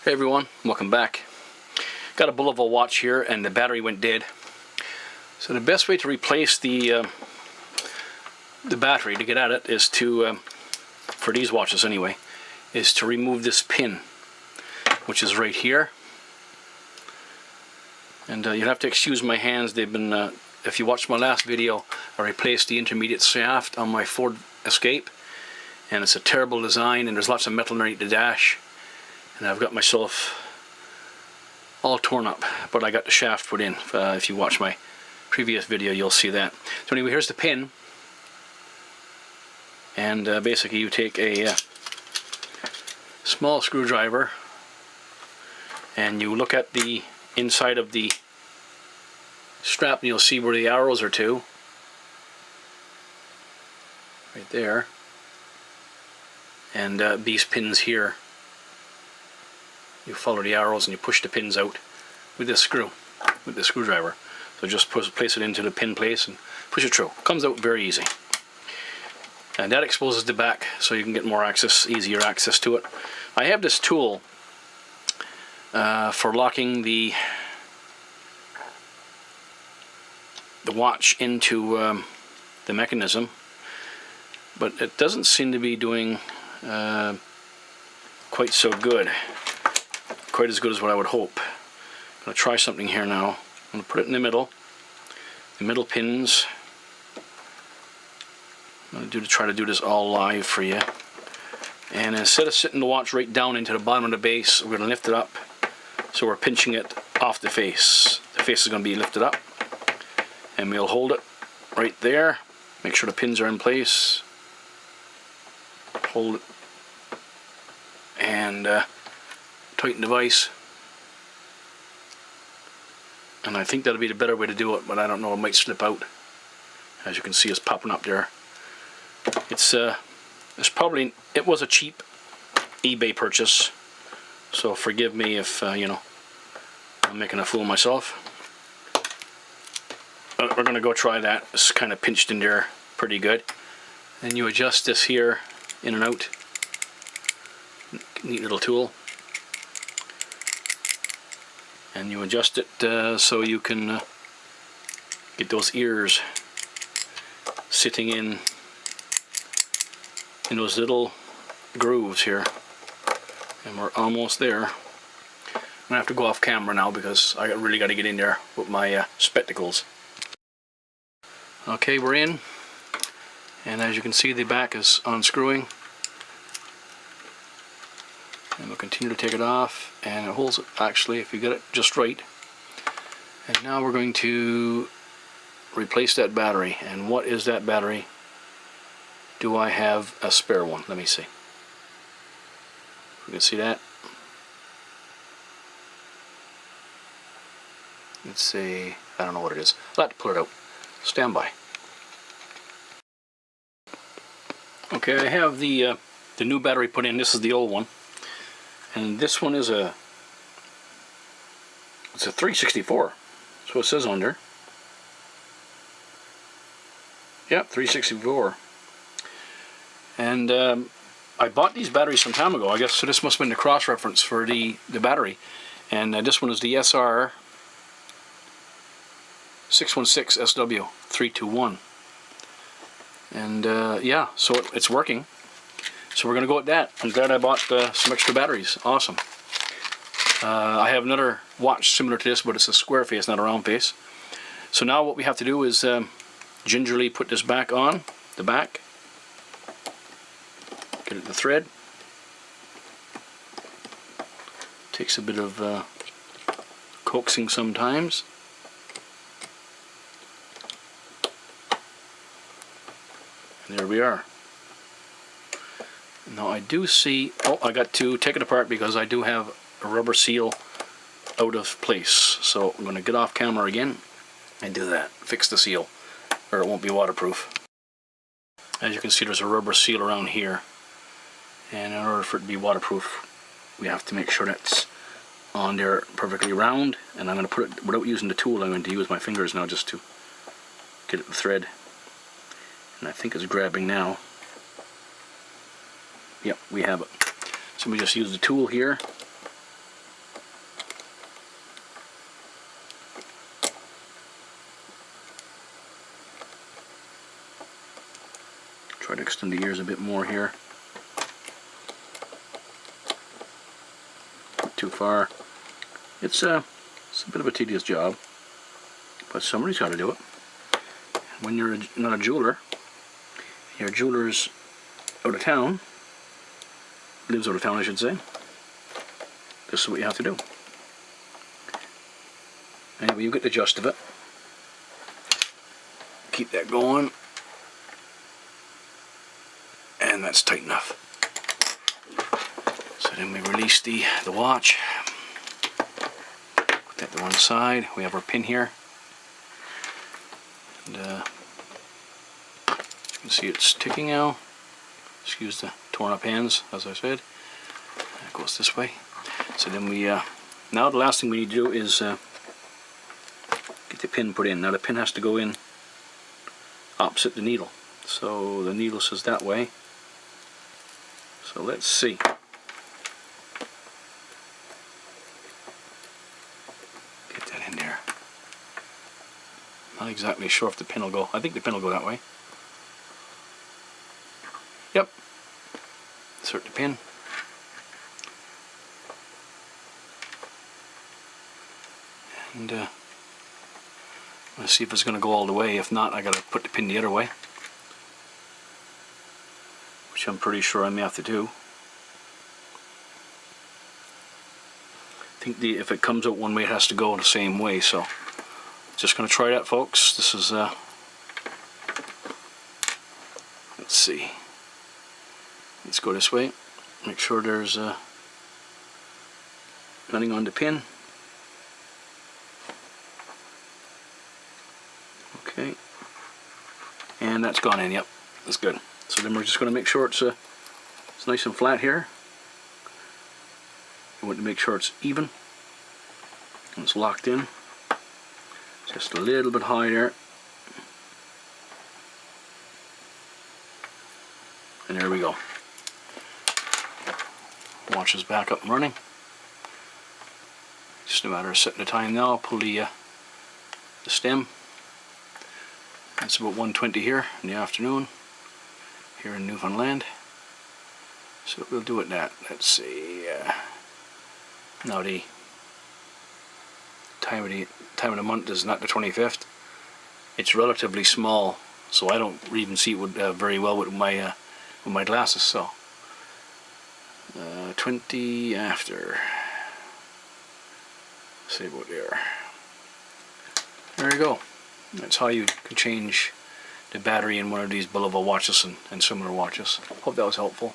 Hey everyone, welcome back. Got a Bulova watch here and the battery went dead. So the best way to replace the battery, to get at it, is to, for these watches anyway, is to remove this pin, which is right here. And you'll have to excuse my hands. They've been, if you watched my last video, I replaced the intermediate shaft on my Ford Escape. And it's a terrible design and there's lots of metal underneath the dash. And I've got myself all torn up, but I got the shaft put in. If you watch my previous video, you'll see that. So anyway, here's the pin. And basically you take a small screwdriver and you look at the inside of the strap and you'll see where the arrows are to. Right there. And these pins here. You follow the arrows and you push the pins out with this screwdriver. So just place it into the pin place and push it through. Comes out very easy. And that exposes the back so you can get more access, easier access to it. I have this tool for locking the watch into the mechanism, but it doesn't seem to be doing quite so good. Quite as good as what I would hope. I'm going to try something here now. I'm going to put it in the middle pins. I'm going to try to do this all live for you. And instead of sitting the watch right down into the bottom of the base, we're going to lift it up so we're pinching it off the face. The face is going to be lifted up and we'll hold it right there. Make sure the pins are in place. Hold it and tighten the vise, and I think that'll be the better way to do it, but I don't know, it might slip out. As you can see, it's popping up there. It's probably, it was a cheap eBay purchase, so forgive me if you know, I'm making a fool of myself. But we're gonna go try that. It's kind of pinched in there pretty good. And you adjust this here in and out. Neat little tool. And you adjust it so you can get those ears sitting in those little grooves here. And we're almost there. I'm gonna have to go off camera now because I really got to get in there with my spectacles. Okay, we're in, and as you can see, the back is unscrewing. And we'll continue to take it off, and it holds it actually if you get it just right. And now we're going to replace that battery. And what is that battery? Do I have a spare one? Let me see. You can see that. Let's see, I don't know what it is. I'll have to pull it out. Stand by. Okay, I have the new battery put in. This is the old one. And this one is it's a 364. So it says on there. Yep, 364. And I bought these batteries some time ago, I guess, so this must have been the cross reference for the battery. And this one is the SR 616 SW 321. And yeah, so it's working. So we're going to go with that. I'm glad I bought some extra batteries. Awesome. I have another watch similar to this, but it's a square face, not a round face. So now what we have to do is gingerly put this back on the back. Get it the thread. Takes a bit of coaxing sometimes. And there we are. Now I do see, oh, I got to take it apart because I do have a rubber seal out of place. So I'm going to get off camera again and do that. Fix the seal, or it won't be waterproof. As you can see, there's a rubber seal around here. And in order for it to be waterproof, we have to make sure that's on there perfectly round. And I'm going to put it, without using the tool, I'm going to use my fingers now just to get it the thread. And I think it's grabbing now. Yep, we have it. So we just use the tool here Try to extend the ears a bit more here. Not too far. It's a bit of a tedious job, but somebody's got to do it. When you're not a jeweler, your jeweler's out of town, lives out of town I should say, this is what you have to do. Anyway, you get the gist of it. Keep that going. And that's tight enough. So then we release the watch. Put that to one side. We have our pin here. And you can see it's ticking now. Excuse the torn up hands, as I said. It goes this way. So then we, now the last thing we need to do is get the pin put in. Now the pin has to go in opposite the needle. So the needle says that way. So let's see. Get that in there. Not exactly sure if the pin will go. I think the pin will go that way. Yep. Insert the pin. And let's see if it's going to go all the way. If not, I got to put the pin the other way, which I'm pretty sure I may have to do. I think if it comes out one way, it has to go the same way. So, just going to try that, folks. This is let's see. Let's go this way. Make sure there's nothing on the pin. Okay, and that's gone in. Yep, that's good. So then we're just going to make sure it's nice and flat here. You want to make sure it's even and it's locked in. Just a little bit high there, and there we go. Watch is back up and running. Just a matter of setting the time now. Pull the stem. It's about 1:20 here in the afternoon, here in Newfoundland. So we'll do it that. Let's see. Now the time of the month is not the 25th. It's relatively small, so I don't even see it very well with my glasses. So 20 after. See about there. There you go. That's how you can change the battery in one of these Bulova watches and similar watches. Hope that was helpful.